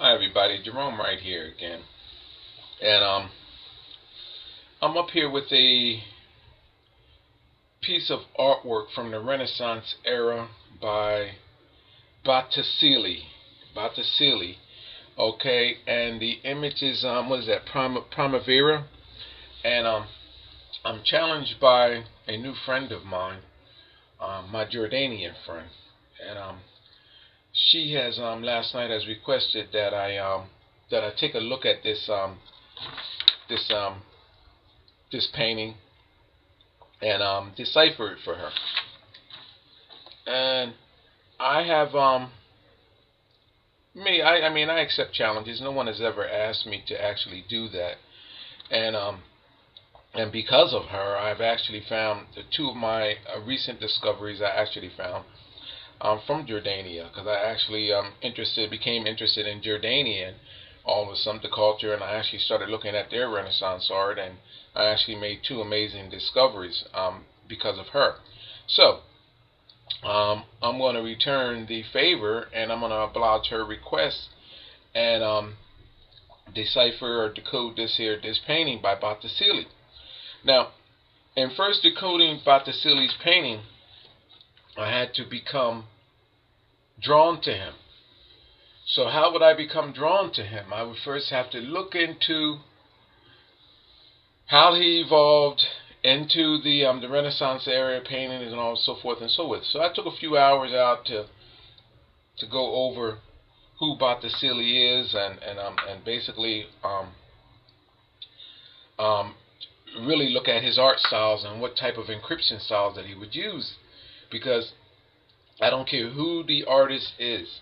Hi everybody, Gerone Wright here again, and I'm up here with a piece of artwork from the Renaissance era by Botticelli. Botticelli, okay, and the image is what is that? Primavera, and I'm challenged by a new friend of mine, my Jordanian friend, and she has last night has requested that I take a look at this this painting and decipher it for her. And I have I mean I accept challenges. No one has ever asked me to actually do that. And because of her, I've actually found the two of my recent discoveries I actually found from Jordania, because I actually became interested in Jordanian all of some of the culture, and I actually started looking at their Renaissance art, and I actually made two amazing discoveries because of her. So I'm going to return the favor, and I'm going to oblige her request and decipher or decode this painting by Botticelli. Now, in first decoding Botticelli's painting, I had to become drawn to him. So how would I become drawn to him? I would first have to look into how he evolved into the Renaissance era painting and all so forth and so forth. So I took a few hours out to go over who Botticelli is and basically really look at his art styles and what type of encryption styles that he would use, because I don't care who the artist is,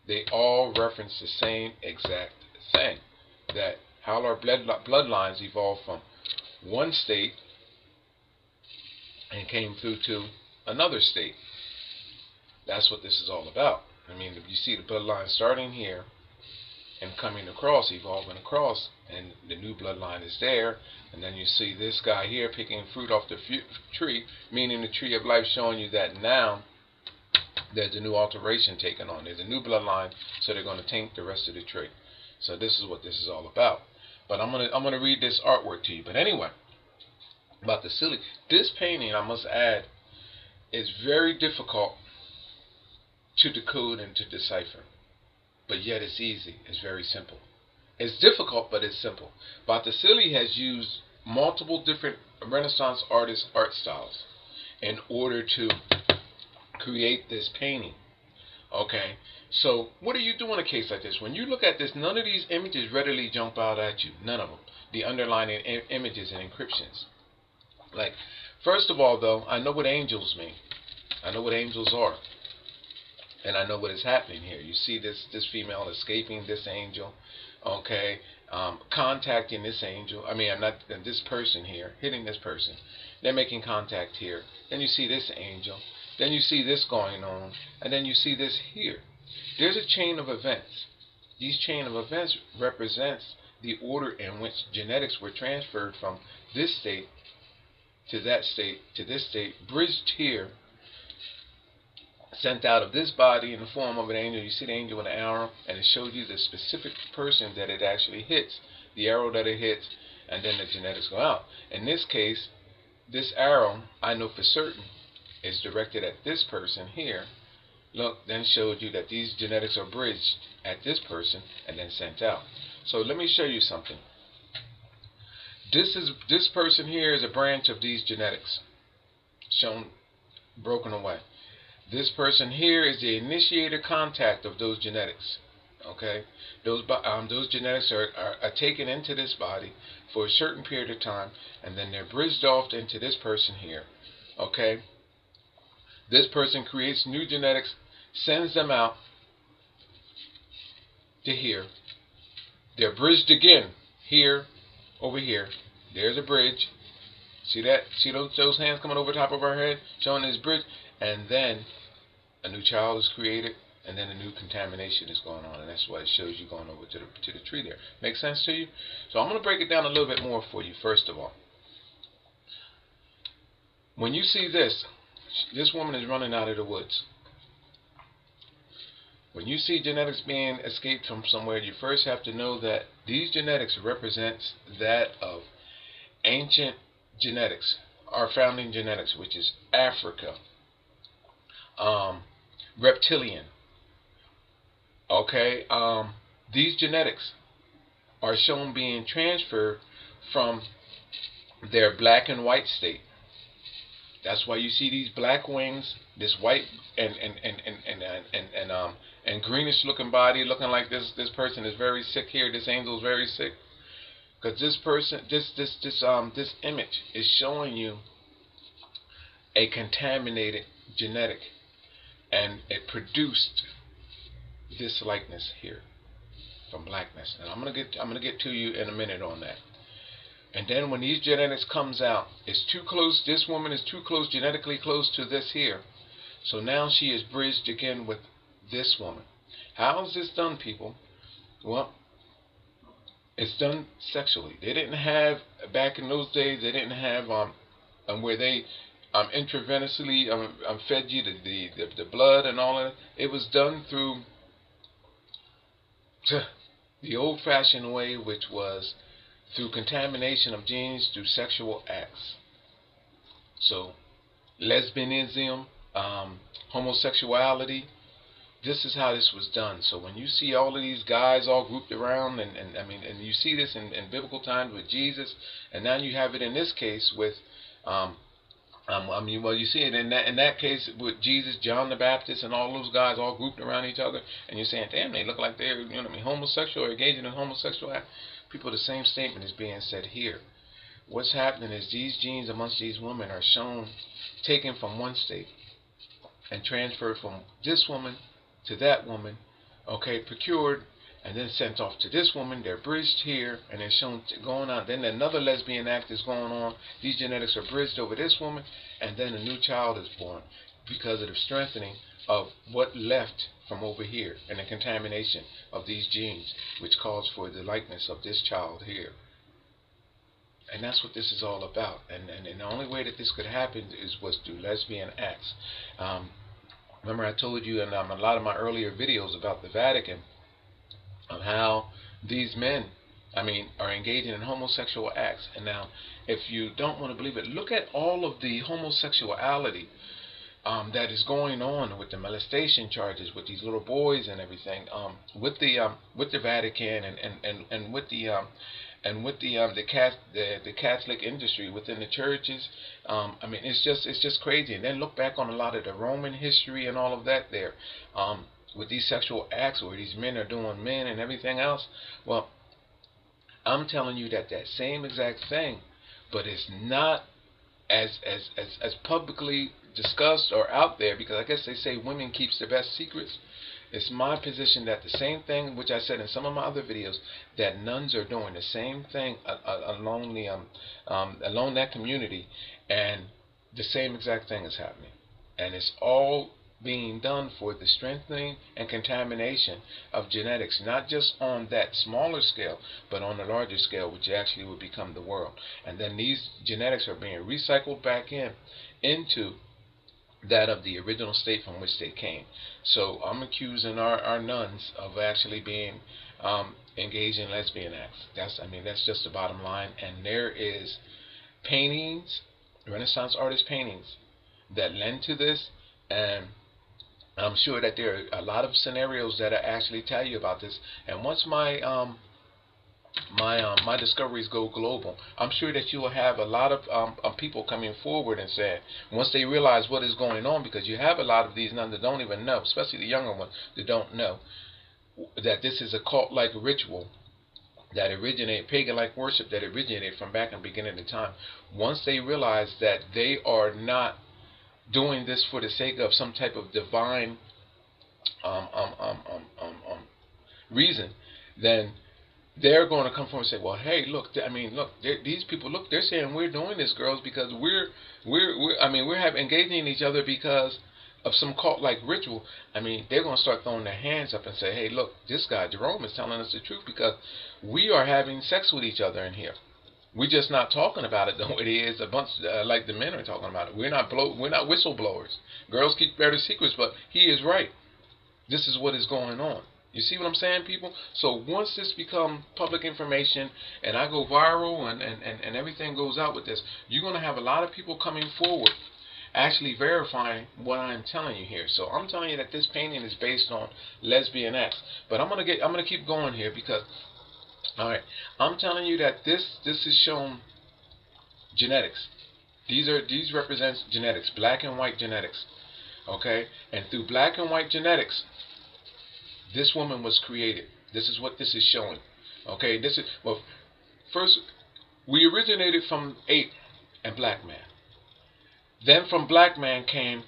they all reference the same exact thing, that how our bloodlines evolved from one state and came through to another state. That's what this is all about. I mean, if you see the bloodline starting here and coming across, evolving across, and the new bloodline is there, and then you see this guy here picking fruit off the tree, meaning the tree of life, showing you that now there's a new alteration taken on. There's a new bloodline, so they're going to taint the rest of the tree. So this is what this is all about. But I'm gonna read this artwork to you. But anyway, Botticelli, this painting, I must add, is very difficult to decode and to decipher, but yet it's easy. It's very simple. It's difficult, but it's simple. Botticelli has used multiple different Renaissance artists' art styles in order to create this painting. Okay, so what do you do in a case like this? When you look at this, none of these images readily jump out at you. None of them. The underlying images and encryptions. Like, first of all, though, I know what angels mean. I know what angels are. And I know what is happening here. You see this female escaping this angel, okay, contacting this angel. I mean, I'm not this person here, hitting this person. They're making contact here. Then you see this angel. Then you see this going on, and then you see this here. There's a chain of events. These chain of events represents the order in which genetics were transferred from this state to that state to this state, bridged here, sent out of this body in the form of an angel. You see the angel with an arrow, and it shows you the specific person that it actually hits, the arrow that it hits, and then the genetics go out. In this case, this arrow, I know for certain, is directed at this person here. Look, then showed you that these genetics are bridged at this person and then sent out. So let me show you something. This person here is a branch of these genetics, shown broken away. This person here is the initiator contact of those genetics. Okay, those genetics are taken into this body for a certain period of time, and then they're bridged off into this person here. Okay, this person creates new genetics, sends them out to here. They're bridged again here, over here. There's a bridge. See that? See those hands coming over top of our head, showing this bridge, and then a new child is created, and then a new contamination is going on, and that's why it shows you going over to the tree there. Make sense to you? So I'm going to break it down a little bit more for you. First of all, when you see this woman is running out of the woods. When you see genetics being escaped from somewhere, you first have to know that these genetics represents that of ancient genetics, our founding genetics, which is Africa, reptilian. Okay, these genetics are shown being transferred from their black and white state. That's why you see these black wings, this white and greenish looking body, looking like this person is very sick here. This angel is very sick because this person, this image is showing you a contaminated genetic, and it produced this likeness here from blackness. And I'm gonna get to you in a minute on that. And then when these genetics comes out, it's too close. This woman is too close, genetically close to this here. So now she is bridged again with this woman. How is this done, people? Well, it's done sexually. They didn't have, back in those days, they didn't have where they intravenously fed you the blood and all of that. It was done through the old-fashioned way, which was through contamination of genes through sexual acts. So, lesbianism, homosexuality, this is how this was done. So when you see all of these guys all grouped around, and you see this in biblical times with Jesus, and now you have it in this case with, well, you see it in that case with Jesus, John the Baptist, and all those guys all grouped around each other, and you're saying, damn, they look like they're, homosexual or engaging in homosexual act. People, the same statement is being said here. What's happening is these genes amongst these women are shown, taken from one state and transferred from this woman to that woman, okay, procured, and then sent off to this woman. They're bridged here, and they're shown going on. Then another lesbian act is going on. These genetics are bridged over this woman, and then a new child is born because of the strengthening of what left from over here and the contamination of these genes, which calls for the likeness of this child here. And that's what this is all about. And the only way that this could happen was through lesbian acts. Remember I told you in a lot of my earlier videos about the Vatican, of how these men, are engaging in homosexual acts. And now, if you don't want to believe it, look at all of the homosexuality that is going on with the molestation charges with these little boys and everything, with the Vatican and with the Catholic industry within the churches. It's just crazy. And then look back on a lot of the Roman history and all of that there, with these sexual acts where these men are doing men and everything else. Well, I'm telling you that same exact thing, but it's not as publicly discussed or out there, because I guess they say women keeps their best secrets. It's my position that the same thing, which I said in some of my other videos, that nuns are doing the same thing along that community, and the same exact thing is happening, and it's all being done for the strengthening and contamination of genetics, not just on that smaller scale, but on the larger scale, which actually would become the world. And then these genetics are being recycled back into that of the original state from which they came. So I'm accusing our nuns of actually being engaged in lesbian acts. That's just the bottom line. And there is paintings, Renaissance artist paintings, that lend to this, and I'm sure that there are a lot of scenarios that actually tell you about this. And once my discoveries go global, I'm sure that you will have a lot of people coming forward and saying, once they realize what is going on, because you have a lot of these nuns that don't even know, especially the younger ones that don't know, that this is a cult-like ritual that originated, pagan-like worship that originated from back in the beginning of time. Once they realize that they are not doing this for the sake of some type of divine reason, then they're going to come forward and say, well, hey, look, these people, look, they're saying we're doing this, girls, because we're engaging each other because of some cult-like ritual. They're going to start throwing their hands up and say, hey, look, this guy Jerome is telling us the truth, because we are having sex with each other in here. We're just not talking about it the way it is a bunch like the men are talking about it. We're not whistleblowers. Girls keep better secrets, but he is right. This is what is going on. You see what I'm saying, people? So once this becomes public information and I go viral and everything goes out with this, you're going to have a lot of people coming forward actually verifying what I'm telling you here. So I'm telling you that this painting is based on lesbian acts. But I'm gonna keep going here because, all right, I'm telling you that this is shown genetics. These represents genetics, black and white genetics. Okay, and through black and white genetics, this woman was created. This is what this is showing. Okay, this is, well, first we originated from ape and black man. Then from black man came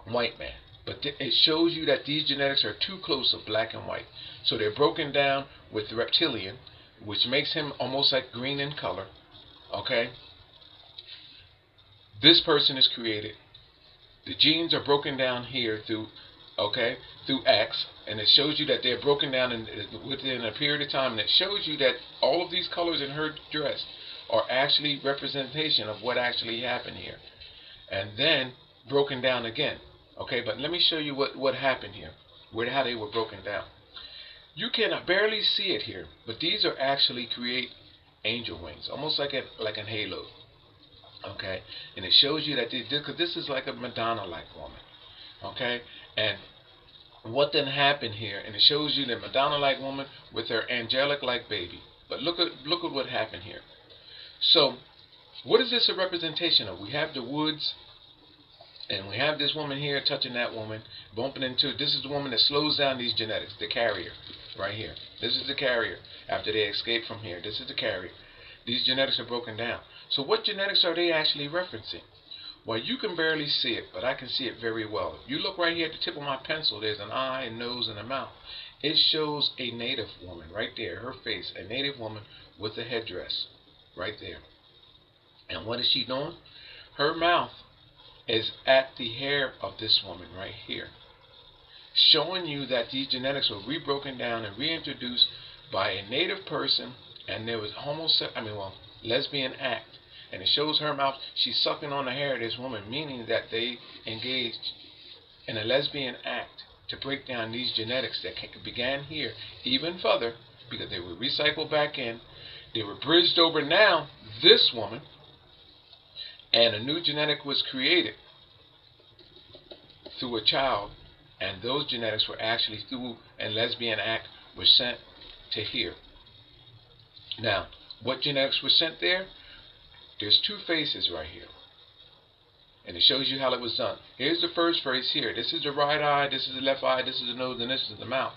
white man. But it shows you that these genetics are too close of black and white. So they're broken down with the reptilian, which makes him almost like green in color. Okay, this person is created. The genes are broken down here through, okay, through X, and it shows you that they're broken down within a period of time, and it shows you that all of these colors in her dress are actually representation of what actually happened here, and then broken down again. Okay, but let me show you what happened here, how they were broken down. You can barely see it here, but these are actually create angel wings, almost like a halo. Okay, and it shows you that because this is like a Madonna-like woman. Okay, and what then happened here, and it shows you the Madonna-like woman with her angelic-like baby. But look at what happened here. So, what is this a representation of? We have the woods, and we have this woman here touching that woman, bumping into. This is the woman that slows down these genetics, the carrier, right here. This is the carrier. After they escape from here, this is the carrier. These genetics are broken down. So what genetics are they actually referencing? Well, you can barely see it, but I can see it very well. If you look right here at the tip of my pencil, there's an eye, a nose, and a mouth. It shows a native woman right there, her face, a native woman with a headdress right there. And what is she doing? Her mouth is at the hair of this woman right here, showing you that these genetics were rebroken down and reintroduced by a native person, and there was lesbian act. And it shows her mouth, she's sucking on the hair of this woman, meaning that they engaged in a lesbian act to break down these genetics that began here even further, because they were recycled back in. They were bridged over now, this woman, and a new genetic was created through a child, and those genetics were actually through a lesbian act were sent to here. Now, what genetics were sent there? There's two faces right here, and it shows you how it was done. Here's the first face here. This is the right eye, this is the left eye, this is the nose, and this is the mouth.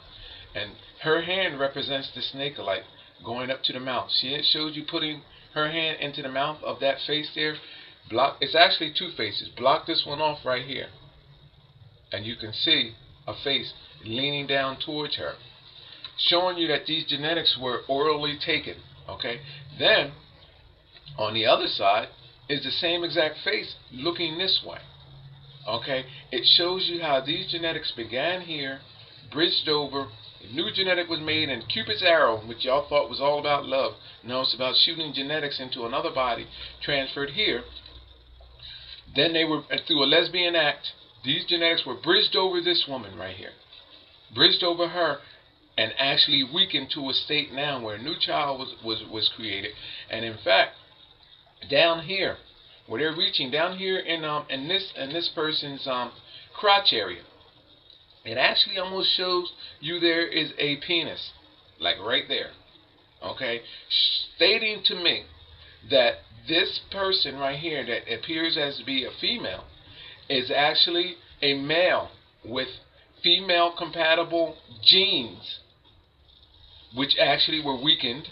And her hand represents the snake-like going up to the mouth. See, it shows you putting her hand into the mouth of that face there. It's actually two faces. Block this one off right here, and you can see a face leaning down towards her, showing you that these genetics were orally taken. Okay, then on the other side is the same exact face looking this way. Okay, it shows you how these genetics began here, bridged over, a new genetic was made, and Cupid's arrow, which y'all thought was all about love, no, it's about shooting genetics into another body, transferred here. Then they were, through a lesbian act, these genetics were bridged over this woman right here, bridged over her, and actually weakened to a state now where a new child was created. And in fact, down here, where they're reaching down here in this person's crotch area, it actually almost shows you there is a penis, like right there. Okay, stating to me that this person right here that appears as to be a female is actually a male with female compatible genes, which actually were weakened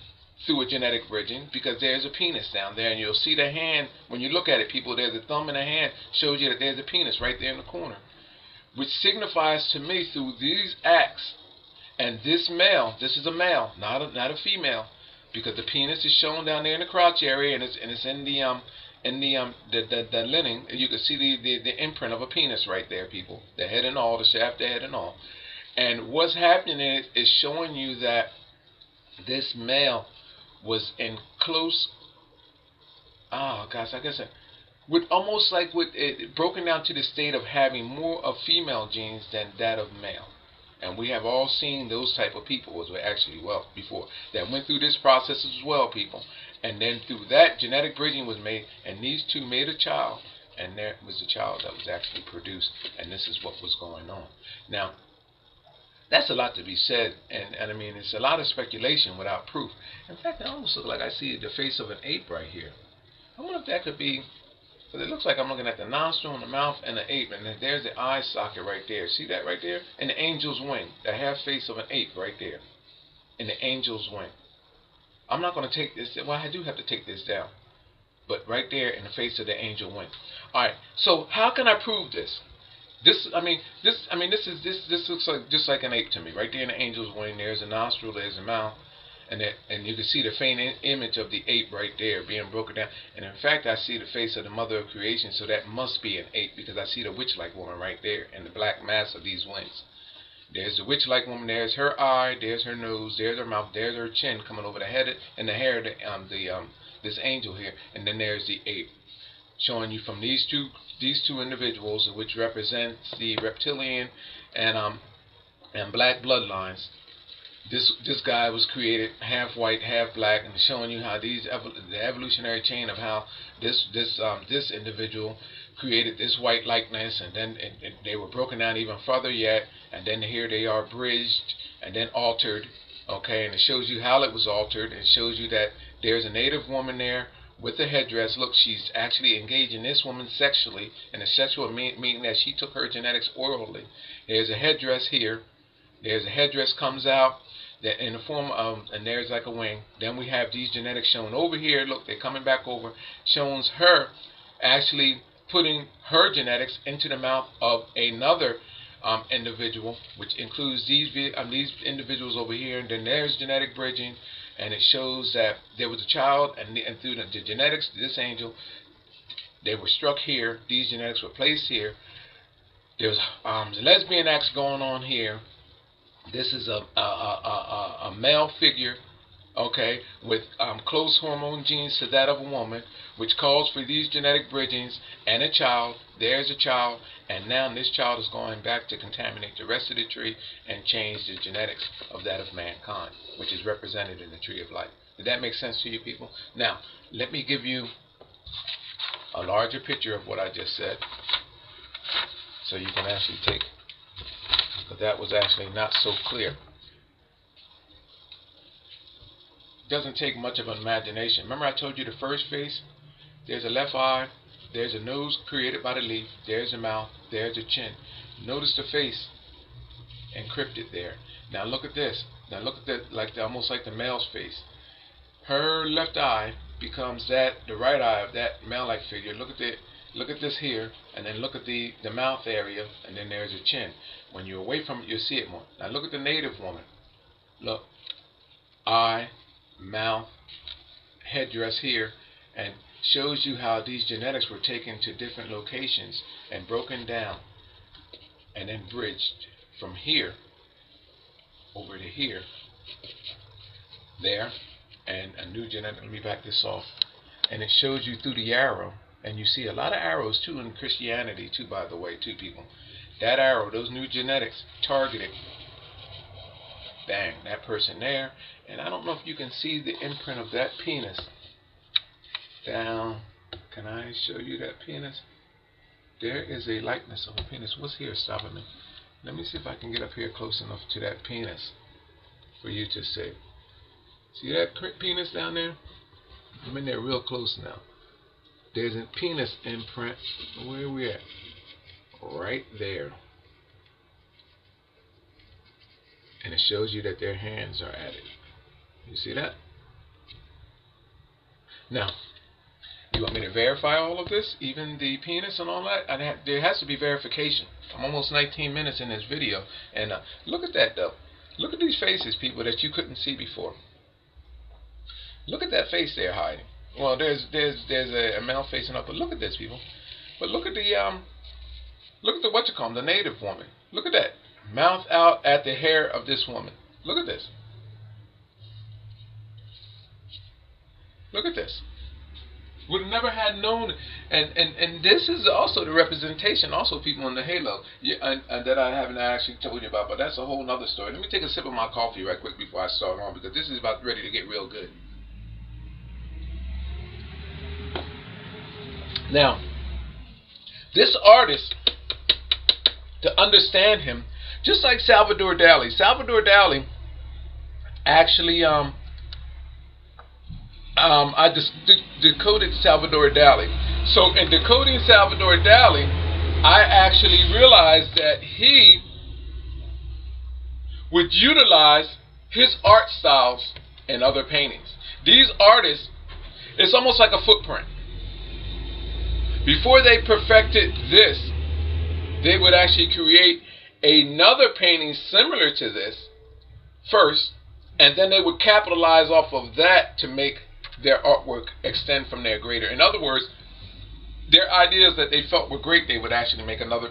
through a genetic bridging, because there's a penis down there, and you'll see the hand when you look at it, people. There's a thumb and a hand, shows you that there's a penis right there in the corner, which signifies to me through these acts. And this male, this is a male, not a female, because the penis is shown down there in the crotch area, and it's in the lining. You can see the imprint of a penis right there, people. The head and all, the shaft, the head and all. And what's happening is showing you that this male was in close, with almost like with it broken down to the state of having more of female genes than that of male. And we have all seen those type of people as actually well before that went through this process as well, people. And then through that, genetic bridging was made, and these two made a child, and there was a child that was actually produced, and this is what was going on. Now, that's a lot to be said, and I mean, it's a lot of speculation without proof. In fact, it almost looks like I see the face of an ape right here. I wonder if that could be, because it looks like I'm looking at the nostril and the mouth and the ape, and then there's the eye socket right there. See that right there? And the angel's wing, the half face of an ape right there, and the angel's wing. I'm not going to take this, well, I do have to take this down, but right there in the face of the angel wing. All right, so how can I prove this? This looks like just like an ape to me. Right there in the angel's wing, there's a nostril, there's a mouth, and you can see the faint image of the ape right there being broken down. And in fact, I see the face of the mother of creation, so that must be an ape, because I see the witch-like woman right there in the black mass of these wings. There's the witch-like woman. There's her eye. There's her nose. There's her mouth. There's her chin coming over the head and the hair of this angel here. And then there's the ape, showing you from these two individuals, which represents the reptilian and black bloodlines. This guy was created half white, half black, and showing you how the evolutionary chain of how this individual created this white likeness, and then they were broken down even further yet, and then here they are bridged and then altered. Okay, and it shows you how it was altered. It shows you that there's a native woman there with a headdress. Look, she's actually engaging this woman sexually, in a sexual meaning that she took her genetics orally. There's a headdress here. There's a headdress comes out that in the form of, and there's like a wing. Then we have these genetics shown over here. Look, they're coming back over. Shows her actually putting her genetics into the mouth of another individual, which includes these individuals over here. And then there's genetic bridging, and it shows that there was a child, and through the genetics, this angel, they were struck here. These genetics were placed here. There's lesbian acts going on here. This is a male figure, okay, with close hormone genes to that of a woman, which calls for these genetic bridgings and a child. There's a child, and now this child is going back to contaminate the rest of the tree and change the genetics of that of mankind, which is represented in the tree of life. Did that make sense to you people? Now, let me give you a larger picture of what I just said, so you can actually take, but that was actually not so clear. It doesn't take much of an imagination. Remember I told you the first face? There's a left eye, there's a nose created by the leaf, there's a mouth, there's a chin. Notice the face encrypted there. Now look at this. Now look at that, almost like the male's face. Her left eye becomes the right eye of that male-like figure. Look at this here, and then look at the mouth area, and then there's a chin. When you're away from it, you'll see it more. Now look at the native woman. Look, eye, mouth, headdress here, and shows you how these genetics were taken to different locations and broken down and then bridged from here over to here, there, and a new genetic. Let me back this off. And it shows you through the arrow, and you see a lot of arrows too in Christianity too, by the way, too, people. That arrow, those new genetics targeted, bang, that person there. And I don't know if you can see the imprint of that penis down. Can I show you that penis? There is a likeness of a penis. What's here stopping me? Let me see if I can get up here close enough to that penis for you to see. See that penis down there? I'm in there real close now. There's a penis imprint. Where are we at? Right there. And it shows you that their hands are at it. You see that? Now, you want me to verify all of this? Even the penis and all that? There has to be verification. I'm almost 19 minutes in this video. And look at that, though. Look at these faces, people, that you couldn't see before. Look at that face there hiding. Well, there's a male facing up, but look at this, people. But look at the what you call them, the native woman. Look at that. Mouth out at the hair of this woman. Look at this. Look at this. would have never had known. And this is also the representation, also people in the halo, and that I haven't actually told you about, but that's a whole nother story. Let me take a sip of my coffee right quick before I start on, because this is about ready to get real good. Now, this artist, to understand him, just like Salvador Dali actually, I just decoded Salvador Dali. So in decoding Salvador Dali, I actually realized that he would utilize his art styles in other paintings. These artists, it's almost like a footprint. Before they perfected this, they would actually create another painting similar to this first, and then they would capitalize off of that to make their artwork extend from there greater. In other words, their ideas that they felt were great, they would actually make another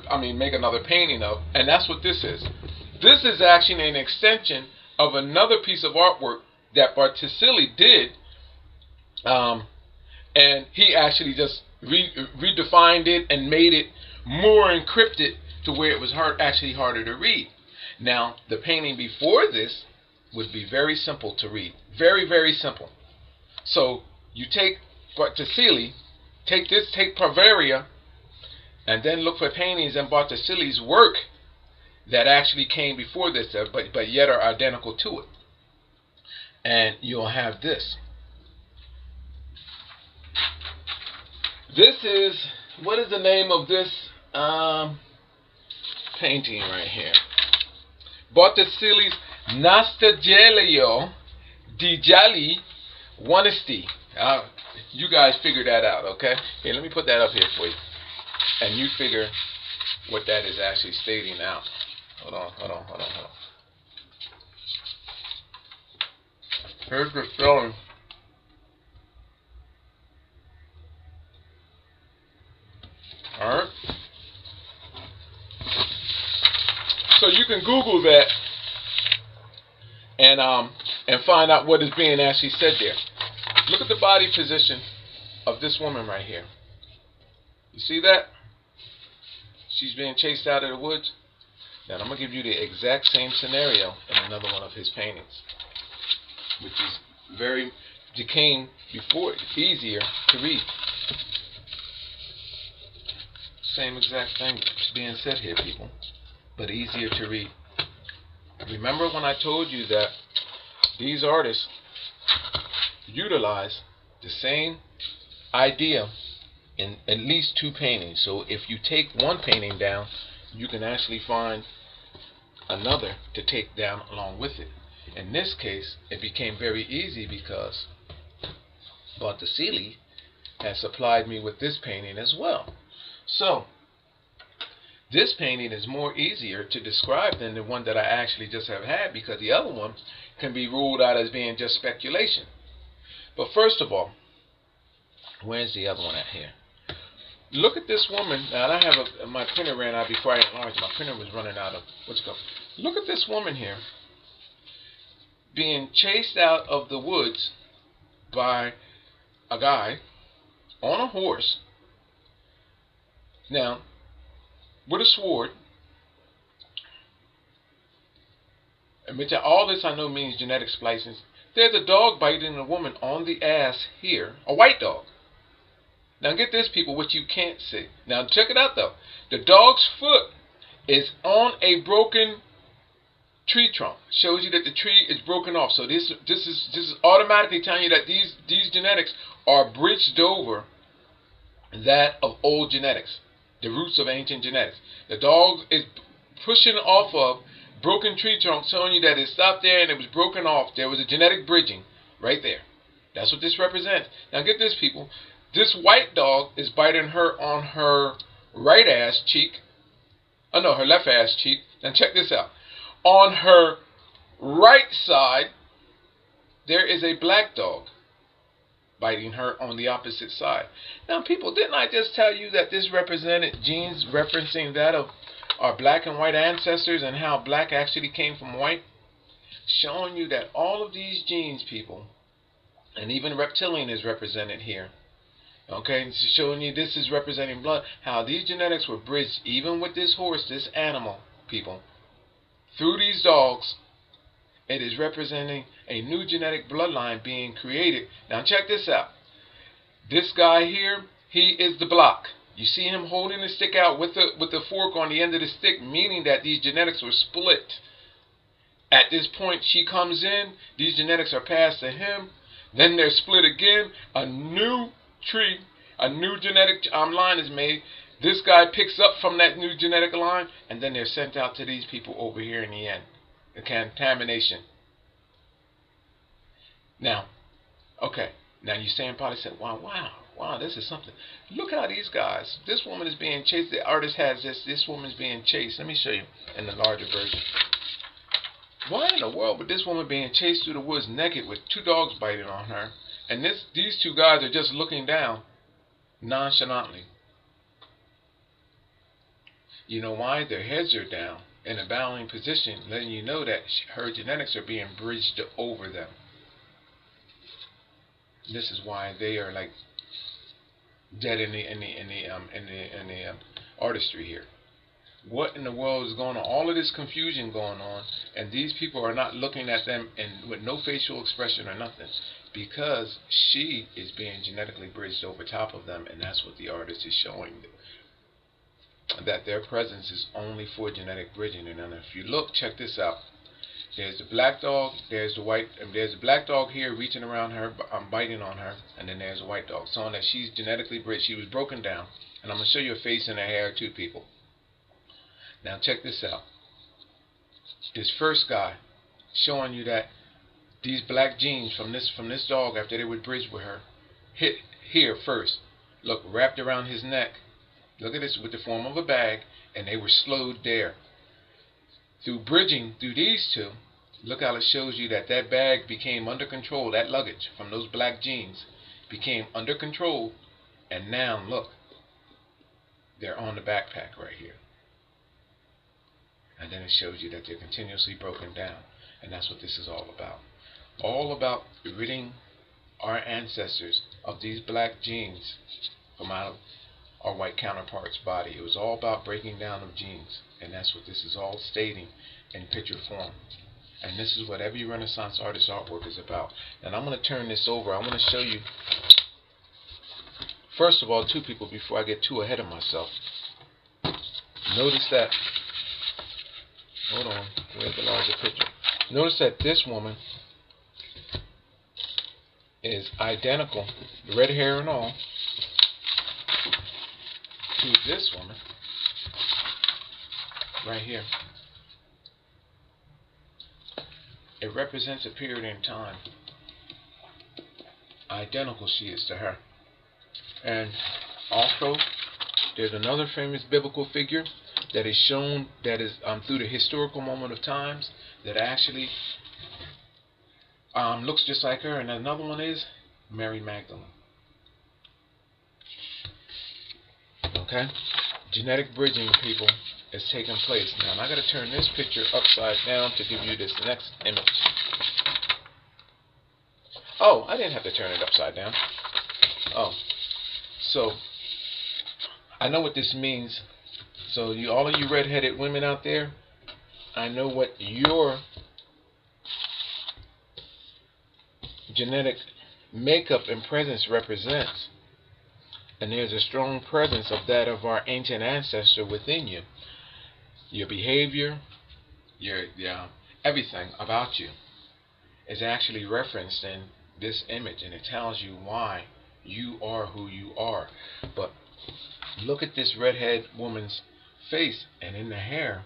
painting of, and that's what this is. This is actually an extension of another piece of artwork that Botticelli did, and he actually just redefined it and made it more encrypted to where it was actually harder to read. Now, the painting before this would be very simple to read. Very, very simple. So, you take Botticelli, take Primavera, and then look for paintings in Botticelli's work that actually came before this, but yet are identical to it. And you'll have this. This is, what is the name of this painting right here? Botticelli's Nastagelio di Gialli Onesti. You guys figure that out, okay? Here, let me put that up here for you. And you figure what that is actually stating out. Hold on. Here's the spelling. Alright? So you can Google that and find out what is being actually said there. Look at the body position of this woman right here. You see that? She's being chased out of the woods. Now I'm going to give you the exact same scenario in another one of his paintings, which is became before easier to read. Same exact thing being said here, people, but easier to read. Remember when I told you that these artists utilize the same idea in at least two paintings. So if you take one painting down, you can actually find another to take down along with it. In this case, it became very easy because Botticelli has supplied me with this painting as well. So this painting is more easier to describe than the one that I actually just have had, because the other one can be ruled out as being just speculation. But first of all, where's the other one at here? Look at this woman. Now I have my printer ran out before I enlarged. My printer was running out of what's it called. Look at this woman here being chased out of the woods by a guy on a horse. Now, with a sword. And all this I know means genetic splicing. There's a dog biting a woman on the ass here, a white dog. Now get this, people, what you can't see. Now check it out though. The dog's foot is on a broken tree trunk. Shows you that the tree is broken off. So this is automatically telling you that these genetics are bridged over that of old genetics, the roots of ancient genetics. The dog is pushing off of broken tree trunk, telling you that it stopped there and it was broken off. There was a genetic bridging right there. That's what this represents. Now get this, people. This white dog is biting her on her right ass cheek. Oh no, her left ass cheek. Now check this out. On her right side, there is a black dog biting her on the opposite side. Now people, didn't I just tell you that this represented genes referencing that of our black and white ancestors, and how black actually came from white? Showing you that all of these genes, people, and even reptilian is represented here, Okay, it's showing you this is representing blood. How these genetics were bridged, even with this horse, this animal, people, through these dogs. It is representing a new genetic bloodline being created. Now check this out. This guy here, he is the block. You see him holding the stick out with the fork on the end of the stick, meaning that these genetics were split. At this point, she comes in. These genetics are passed to him. Then they're split again. A new tree, a new genetic line is made. This guy picks up from that new genetic line, and then they're sent out to these people over here in the end. The contamination. Now, okay. Now you're saying, probably said, wow, this is something. Look how these guys. This woman is being chased. The artist has this. This woman's being chased. Let me show you in the larger version. Why in the world would this woman being chased through the woods naked with two dogs biting on her, and these two guys are just looking down nonchalantly? You know why? Their heads are down in a bowing position, letting you know that her genetics are being bridged over them. This is why they are like dead in the artistry here. What in the world is going on? All of this confusion going on, and these people are not looking at them and with no facial expression or nothing, because she is being genetically bridged over top of them, and that's what the artist is showing them. That their presence is only for genetic bridging. And then if you look, check this out. There's the black dog, there's the white, and there's a black dog here reaching around her, biting on her, and then there's a white dog, showing that she's genetically bridged. She was broken down, and I'm gonna show you a face and a hair too, people. Now check this out. This first guy showing you that these black genes from this dog, after they were bridged with her, hit here first. Look, wrapped around his neck. Look at this, with the form of a bag, and they were slowed there. Through bridging through these two, look how it shows you that that bag became under control. That luggage from those black genes became under control, and now look, they're on the backpack right here. And then it shows you that they're continuously broken down, and that's what this is all about. All about ridding our ancestors of these black genes from out of our white counterpart's body. It was all about breaking down of genes, and that's what this is all stating in picture form. And this is what every Renaissance artist artwork is about. And I'm going to turn this over. I'm going to show you, first of all, two people before I get too ahead of myself. Notice that, hold on, where's the larger picture? Notice that this woman is identical, red hair and all, to this woman right here. It represents a period in time. Identical she is to her. And also, there's another famous biblical figure that is shown, that is through the historical moment of times, that actually looks just like her. And another one is Mary Magdalene. Okay? Genetic bridging, people, is taking place. Now, I got to turn this picture upside down to give you this next image. Oh, I didn't have to turn it upside down. Oh, so I know what this means. So all of you red-headed women out there, I know what your genetic makeup and presence represents. And there's a strong presence of that of our ancient ancestor within you. Your behavior, your everything about you is actually referenced in this image, and it tells you why you are who you are. But look at this redhead woman's face, and in the hair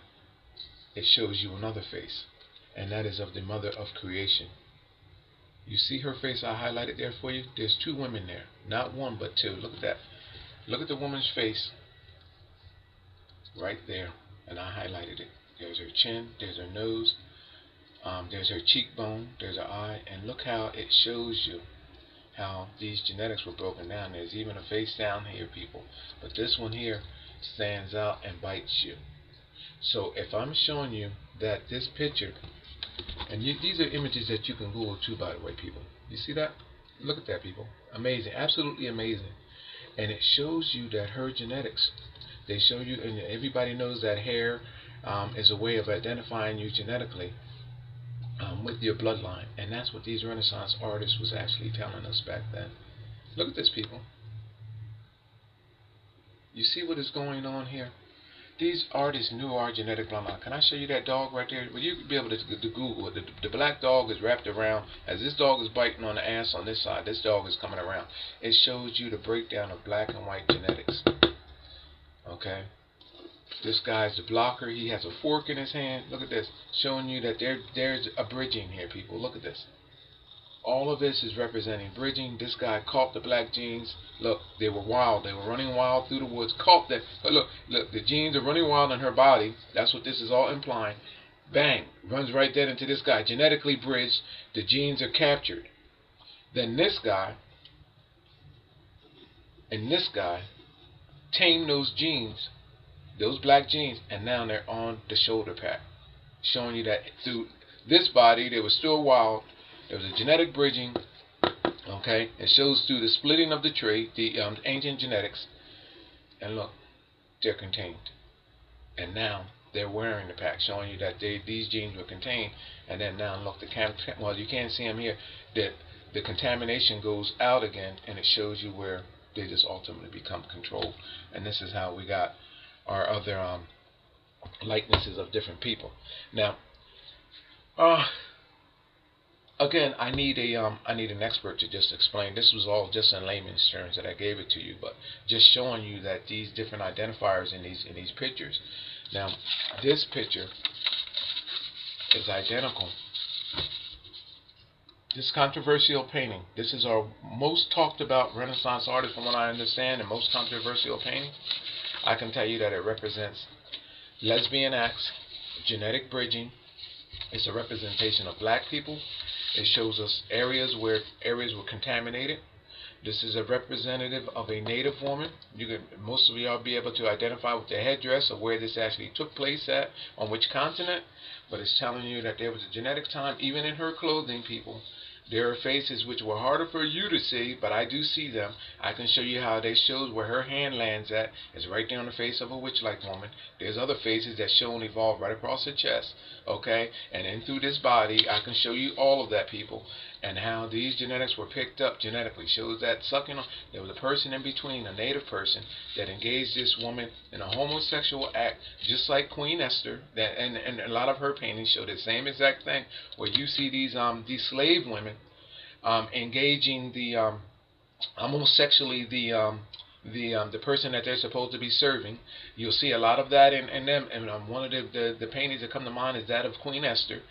it shows you another face, and that is of the mother of creation. You see her face I highlighted there for you? There's two women there. Not one, but two. Look at that. Look at the woman's face right there. And I highlighted it. There's her chin. There's her nose. There's her cheekbone. There's her eye. And look how it shows you how these genetics were broken down. There's even a face down here, people. But this one here stands out and bites you. So if I'm showing you that this picture, and these are images that you can Google too, by the way, people. You see that? Look at that, people. Amazing. Absolutely amazing. and it shows you that her genetics. They show you, and everybody knows that hair is a way of identifying you genetically with your bloodline, and that's what these Renaissance artists was actually telling us back then. Look at this, people. You see what is going on here? These artists knew our genetic bloodline. Can I show you that dog right there? Well, you could be able to Google it. The black dog is wrapped around. As this dog is biting on the ass on this side, this dog is coming around. It shows you the breakdown of black and white genetics. Okay? This guy's the blocker. He has a fork in his hand. Look at this. Showing you that there's a bridging here, people. Look at this. All of this is representing bridging. This guy caught the black genes. Look, they were wild. They were running wild through the woods. Caught them. But look, the genes are running wild in her body. That's what this is all implying. Bang. Runs right dead into this guy. Genetically bridged. The genes are captured. Then this guy and this guy tame those genes, those black genes, and now they're on the shoulder pad. Showing you that through this body, they were still wild. There was a genetic bridging, okay? It shows through the splitting of the trait, the ancient genetics. And look, they're contained. And now they're wearing the pack, showing you that these genes were contained. And then now look, well, you can't see them here. That the contamination goes out again, and it shows you where they just ultimately become controlled. And this is how we got our other likenesses of different people. Now, again, I need an expert to just explain. This was all just in layman's terms that I gave it to you, but just showing you that these different identifiers in these pictures. Now, this picture is identical. This controversial painting. This is our most talked about Renaissance artist, from what I understand, and most controversial painting. I can tell you that it represents lesbian acts, genetic bridging. It's a representation of black people. It shows us areas were contaminated. This is a representative of a native woman. Most of y'all be able to identify with the headdress of where this actually took place at, on which continent. But it's telling you that there was a genetic time, even in her clothing, people. There are faces which were harder for you to see, but I do see them. I can show you how they shows where her hand lands at. It's right there on the face of a witch-like woman. There's other faces that show and evolve right across her chest, okay? And then through this body, I can show you all of that, people, and how these genetics were picked up genetically. Shows that sucking on. There was a person in between, a native person, that engaged this woman in a homosexual act, just like Queen Esther. And a lot of her paintings show the same exact thing, where you see these slave women engaging the homosexually the person that they're supposed to be serving. You'll see a lot of that in them. And one of the paintings that come to mind is that of Queen Esther.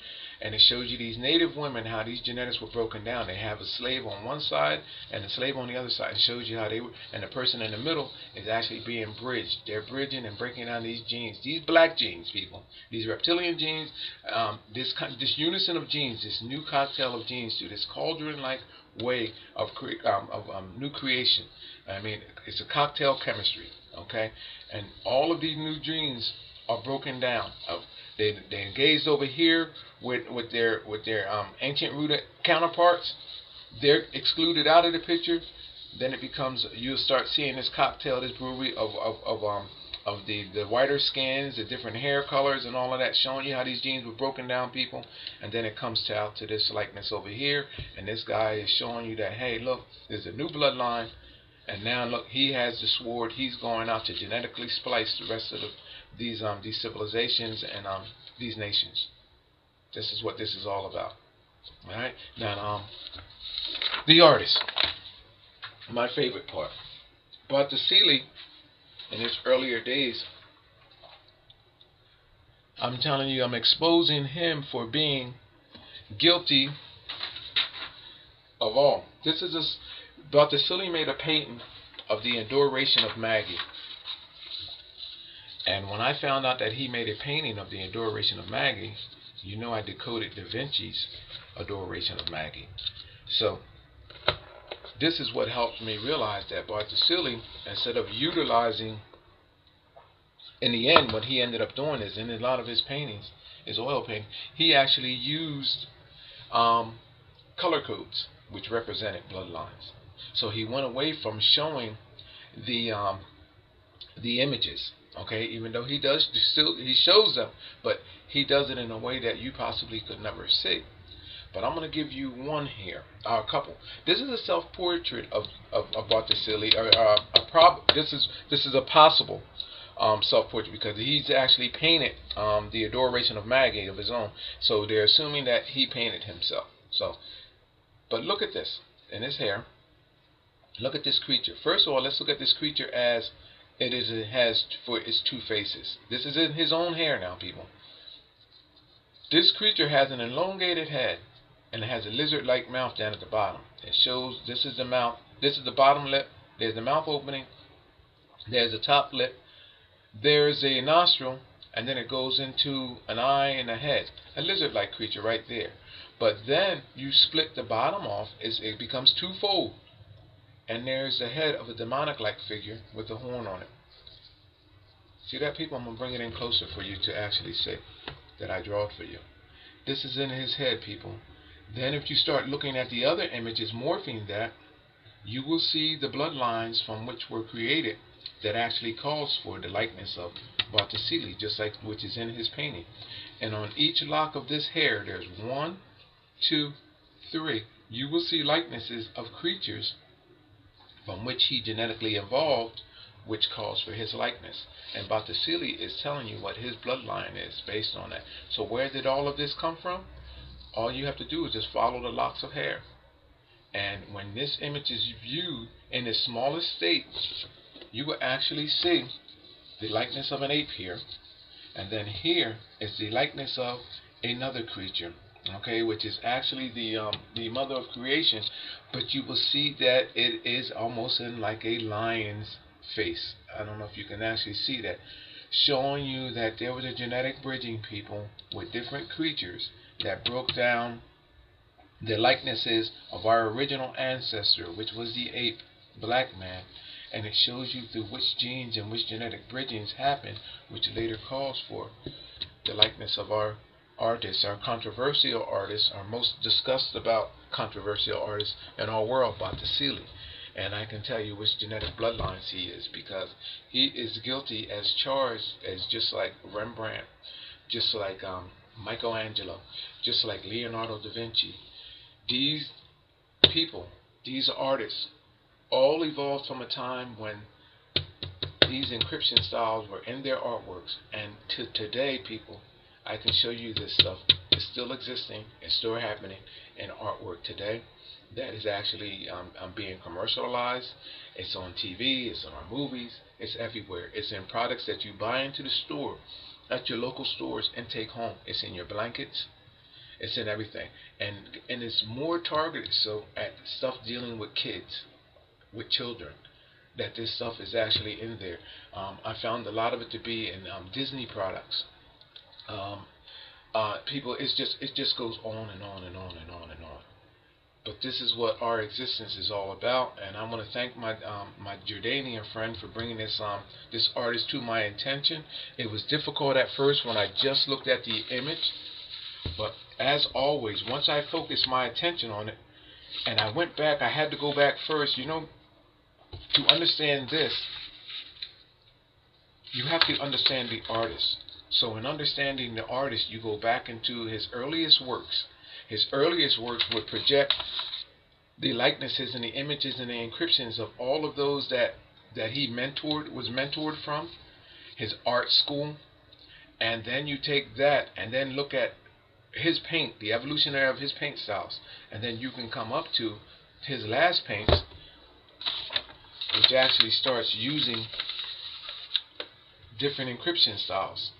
And it shows you these native women, how these genetics were broken down. They have a slave on one side and a slave on the other side. It shows you how they were, and the person in the middle is actually being bridged. They're bridging and breaking down these genes, these black genes, people, these reptilian genes, this unison of genes, this new cocktail of genes, through this cauldron-like way of new creation. I mean, it's a cocktail chemistry, okay? And all of these new genes are broken down. They engaged over here with their ancient rooted counterparts. They're excluded out of the picture. Then it becomes, you'll start seeing this cocktail, this brewery of the whiter skins, the different hair colors, and all of that, showing you how these genes were broken down, people. And then it comes out to this likeness over here, and this guy is showing you that, hey, look, there's a new bloodline, and now look, he has the sword. He's going out to genetically splice the rest of these civilizations and these nations. This is what this is all about. All right. Now, the artist, my favorite part. Botticelli, in his earlier days, I'm telling you, I'm exposing him for being guilty of all. Botticelli made a painting of the Adoration of Maggie. And when I found out that he made a painting of the Adoration of Maggie, you know I decoded Da Vinci's Adoration of Maggie. So this is what helped me realize that Botticelli, instead of utilizing, in the end, what he ended up doing is, in a lot of his paintings, his oil painting, he actually used color codes, which represented bloodlines. So he went away from showing the um, the images. Okay, even though he does still he shows them, but he does it in a way that you possibly could never see. But I'm going to give you one here, a couple. This is a self-portrait of Botticelli, or this is a possible self-portrait, because he's actually painted the Adoration of Maggie of his own. So they're assuming that he painted himself. So, but look at this in his hair. Look at this creature. First of all, let's look at this creature as it is. It has for its two faces. This is in his own hair now, people. This creature has an elongated head, and it has a lizard-like mouth down at the bottom. It shows this is the mouth. This is the bottom lip. There's the mouth opening. There's the top lip. There's a nostril, and then it goes into an eye and a head. A lizard-like creature right there. But then you split the bottom off. It becomes twofold. And there's the head of a demonic-like figure with a horn on it. See that, people? I'm going to bring it in closer for you to actually see that I draw it for you. This is in his head, people. Then if you start looking at the other images morphing that, you will see the bloodlines from which were created that actually calls for the likeness of Botticelli, just like which is in his painting. And on each lock of this hair, there's 1, 2, 3. You will see likenesses of creatures from which he genetically evolved, which calls for his likeness. And Botticelli is telling you what his bloodline is based on that. So where did all of this come from? All you have to do is just follow the locks of hair. And when this image is viewed in its smallest state, you will actually see the likeness of an ape here. And then here is the likeness of another creature, okay, which is actually the mother of creation. But you will see that it is almost in like a lion's face. I don't know if you can actually see that, showing you that there was a genetic bridging, people, with different creatures that broke down the likenesses of our original ancestor, which was the ape, black man. And it shows you through which genes and which genetic bridgings happen, which later calls for the likeness of our artists, our controversial artists, our most discussed about controversial artists in our world, Botticelli. And I can tell you which genetic bloodlines he is, because he is guilty as charged as just like Rembrandt, just like Michelangelo, just like Leonardo da Vinci. These people, these artists, all evolved from a time when these encryption styles were in their artworks. And to today, people, I can show you this stuff. It's still existing. It's still happening in artwork today. That is actually being commercialized. It's on TV. It's on our movies. It's everywhere. It's in products that you buy into the store, at your local stores, and take home. It's in your blankets. It's in everything. And it's more targeted so at stuff dealing with kids, with children, that this stuff is actually in there. I found a lot of it to be in Disney products. People, it just goes on and on and on and on and on. But this is what our existence is all about, and I want to thank my my Jordanian friend for bringing this this artist to my attention. It was difficult at first when I just looked at the image, but as always, once I focused my attention on it, and I went back, I had to go back first. You know, to understand this, you have to understand the artist. So in understanding the artist, you go back into his earliest works. His earliest works would project the likenesses and the images and the encryptions of all of those that he was mentored from, his art school. And then you take that and then look at his paint, the evolutionary of his paint styles. And then you can come up to his last paints, which actually starts using different encryption styles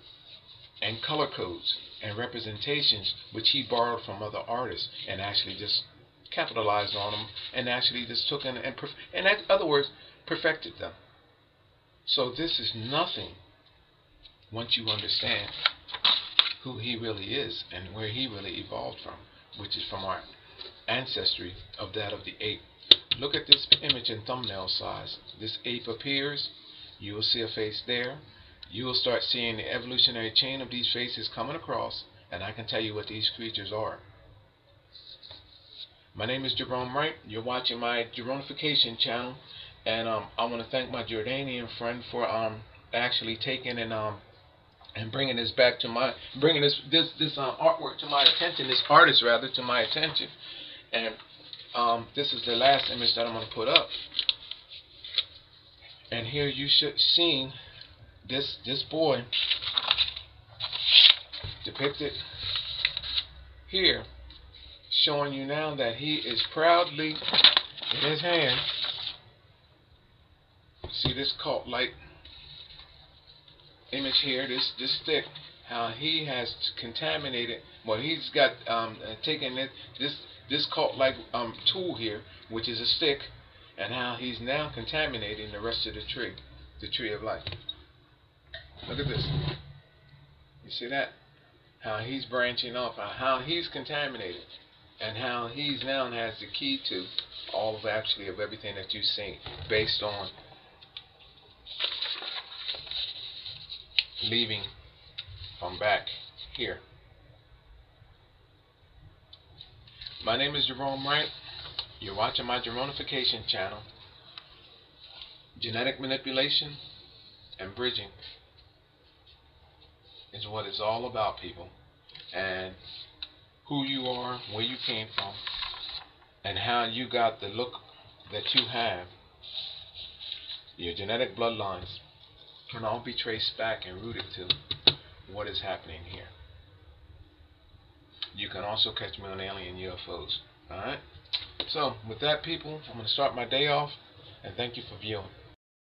and color codes and representations, which he borrowed from other artists and actually just capitalized on them, and actually just took in and in other words, perfected them. So this is nothing once you understand who he really is and where he really evolved from, which is from our ancestry of that of the ape. Look at this image in thumbnail size. This ape appears. You will see a face there. You will start seeing the evolutionary chain of these faces coming across, and I can tell you what these creatures are. My name is Gerone Wright. You're watching my Geronification channel. And I want to thank my Jordanian friend for actually taking and bringing this back to my bringing this artwork to my attention, this artist rather to my attention. And this is the last image that I'm going to put up. And here you should see this boy depicted here, showing you now that he is proudly in his hand. See this cult-like image here, this stick, how he has contaminated. Well, he's got taken this cult-like tool here, which is a stick, and how he's now contaminating the rest of the tree of life. Look at this. You see that? How he's branching off, how he's contaminated, and how he's now has the key to all of everything that you've seen, based on leaving from back here. My name is Gerone Wright. You're watching my Geronification channel. Genetic manipulation and bridging is what it's all about, people. And who you are, where you came from, and how you got the look that you have. Your genetic bloodlines can all be traced back and rooted to what is happening here. You can also catch me on alien UFOs. Alright? So, with that, people, I'm going to start my day off, and thank you for viewing.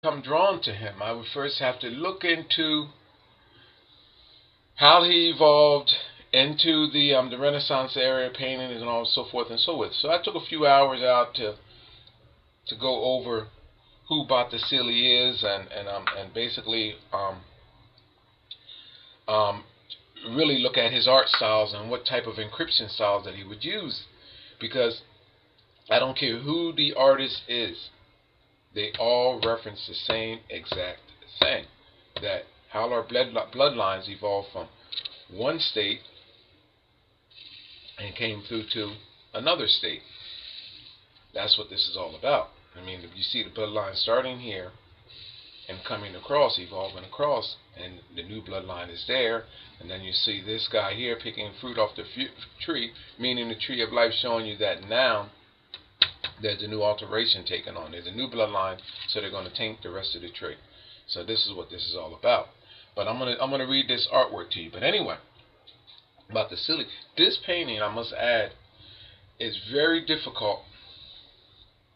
If I'm drawn to him, I would first have to look into how he evolved into the Renaissance era painting and all so forth and so forth. So I took a few hours out to go over who Botticelli is and basically really look at his art styles and what type of encryption styles that he would use, because I don't care who the artist is, they all reference the same exact thing, that how our bloodlines evolved from one state and came through to another state. That's what this is all about. I mean, you see the bloodline starting here and coming across, evolving across, and the new bloodline is there, and then you see this guy here picking fruit off the tree, meaning the tree of life, showing you that now there's a new alteration taken on. There's a new bloodline, so they're going to taint the rest of the tree. So this is what this is all about. But I'm gonna read this artwork to you. But anyway, Botticelli, this painting, I must add, is very difficult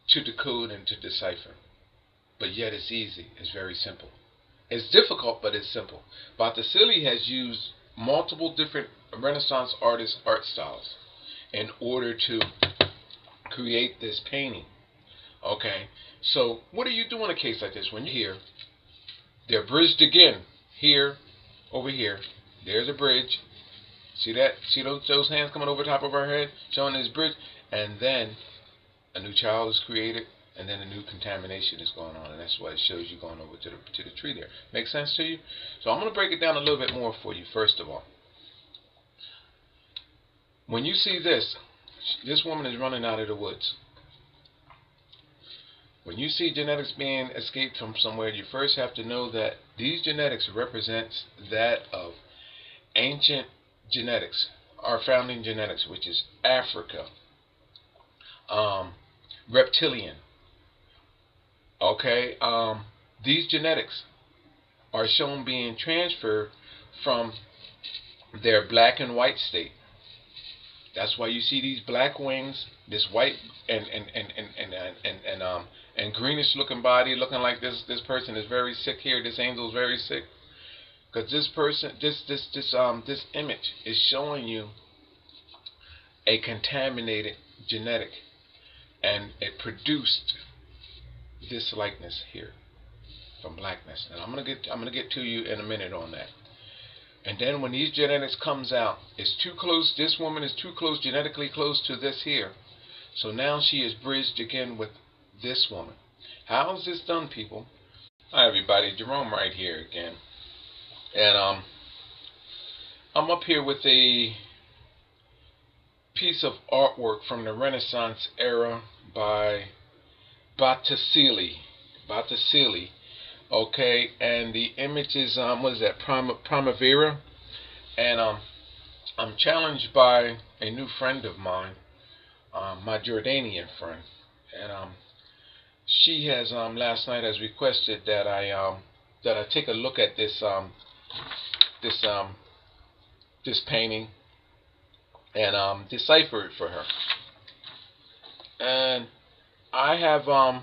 to decode and to decipher, but yet it's easy. It's very simple. It's difficult, but it's simple. Botticelli has used multiple different Renaissance artists' art styles in order to create this painting. Okay, so what do you do in a case like this? When you're here, they're bridged again. Here, over here, there's a bridge. See that? See those hands coming over top of our head, showing this bridge, and then a new child is created, and then a new contamination is going on, and that's why it shows you going over to the tree there. Make sense to you? So I'm going to break it down a little bit more for you. First of all, when you see this woman is running out of the woods. When you see genetics being escaped from somewhere, you first have to know that these genetics represents that of ancient genetics, our founding genetics, which is Africa, reptilian. Okay, these genetics are shown being transferred from their black and white state. That's why you see these black wings, this white and greenish looking body, looking like this person is very sick here. This angel is very sick, because this person, this image is showing you a contaminated genetic, and it produced this likeness here from blackness. And I'm gonna get to you in a minute on that. And then when these genetics comes out, it's too close. This woman is too close, genetically close to this here. So now she is bridged again with this woman. How is this done, people? Hi everybody, Gerone Wright here again. And I'm up here with a piece of artwork from the Renaissance era by Botticelli. Botticelli. Okay, and the image is what is that? Primavera, and I'm challenged by a new friend of mine, my Jordanian friend, and she has last night has requested that I take a look at this this painting and decipher it for her. And I have I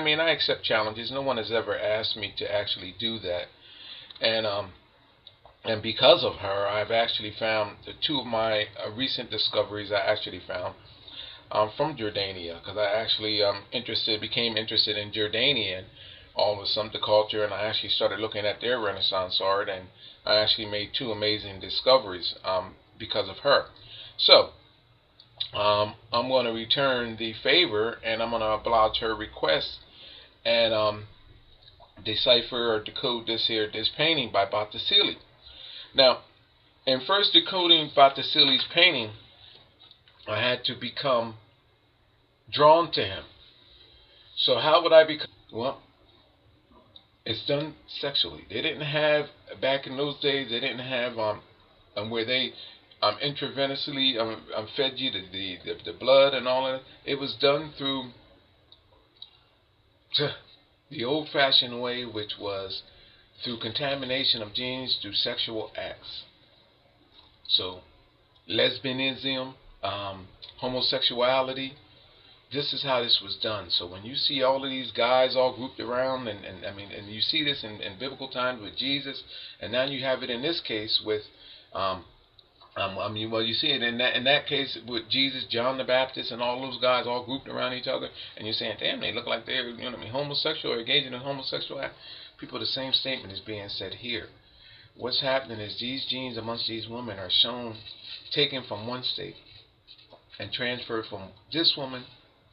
mean I accept challenges. No one has ever asked me to actually do that, and because of her, I've actually found the two of my recent discoveries. I actually found from Jordania, because I actually became interested in Jordanian, all of some the culture, and I actually started looking at their Renaissance art, and I actually made two amazing discoveries because of her. So I'm going to return the favor, and I'm going to oblige her request and decipher or decode this painting by Botticelli. Now, in first decoding Botticelli's painting, I had to become drawn to him. So how would I become? Well, it's done sexually. They didn't have, back in those days, they didn't have where they intravenously fed you the blood and all of that. It was done through the old-fashioned way, which was through contamination of genes through sexual acts. So lesbianism, homosexuality, this is how this was done. So when you see all of these guys all grouped around, and I mean, and you see this in biblical times with Jesus, and now you have it in this case with, I mean, well, you see it in that case with Jesus, John the Baptist, and all those guys all grouped around each other, and you're saying, damn, they look like they're, you know what I mean, homosexual or engaging in homosexual act. People, the same statement is being said here. What's happening is these genes amongst these women are shown, taken from one state and transferred from this woman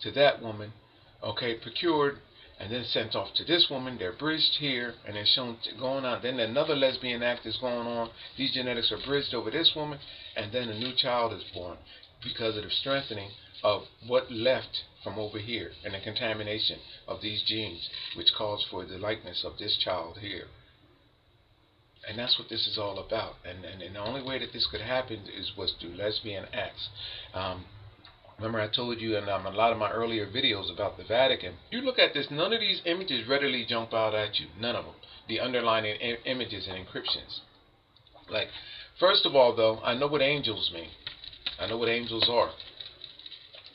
to that woman, okay, procured, and then sent off to this woman. They're bridged here, and they're shown going on. Then another lesbian act is going on. These genetics are bridged over this woman, and then a new child is born because of the strengthening of what left from over here and the contamination of these genes, which calls for the likeness of this child here. And that's what this is all about. And the only way that this could happen was through lesbian acts. Remember I told you in a lot of my earlier videos about the Vatican. You look at this, none of these images readily jump out at you. None of them. The underlying images and encryptions. Like, first of all, though, I know what angels mean. I know what angels are.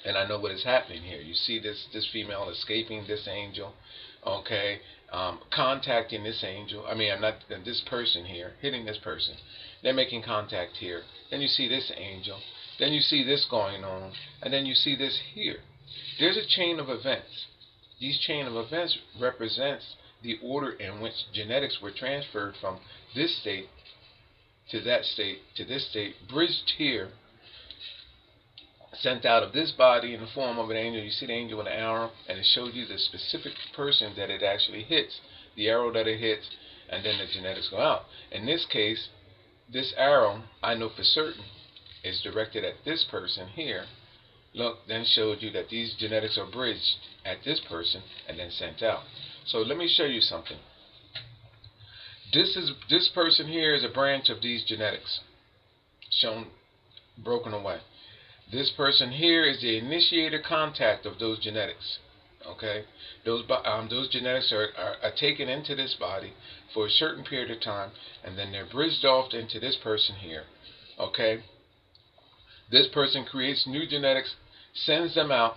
And I know what is happening here. You see this female escaping this angel, okay, contacting this angel. I mean, I'm not this person here, hitting this person. They're making contact here. Then you see this angel. Then you see this going on, and then you see this here. There's a chain of events. These chain of events represents the order in which genetics were transferred from this state to that state to this state, bridged here, sent out of this body in the form of an angel. You see the angel with an arrow, and it shows you the specific person that it actually hits, the arrow that it hits, and then the genetics go out. In this case, this arrow, I know for certain, is directed at this person here. Look, then showed you that these genetics are bridged at this person and then sent out. So let me show you something. This person here is a branch of these genetics, shown broken away. This person here is the initiator contact of those genetics. Okay, those genetics are taken into this body for a certain period of time, and then they're bridged off into this person here. Okay. This person creates new genetics, sends them out,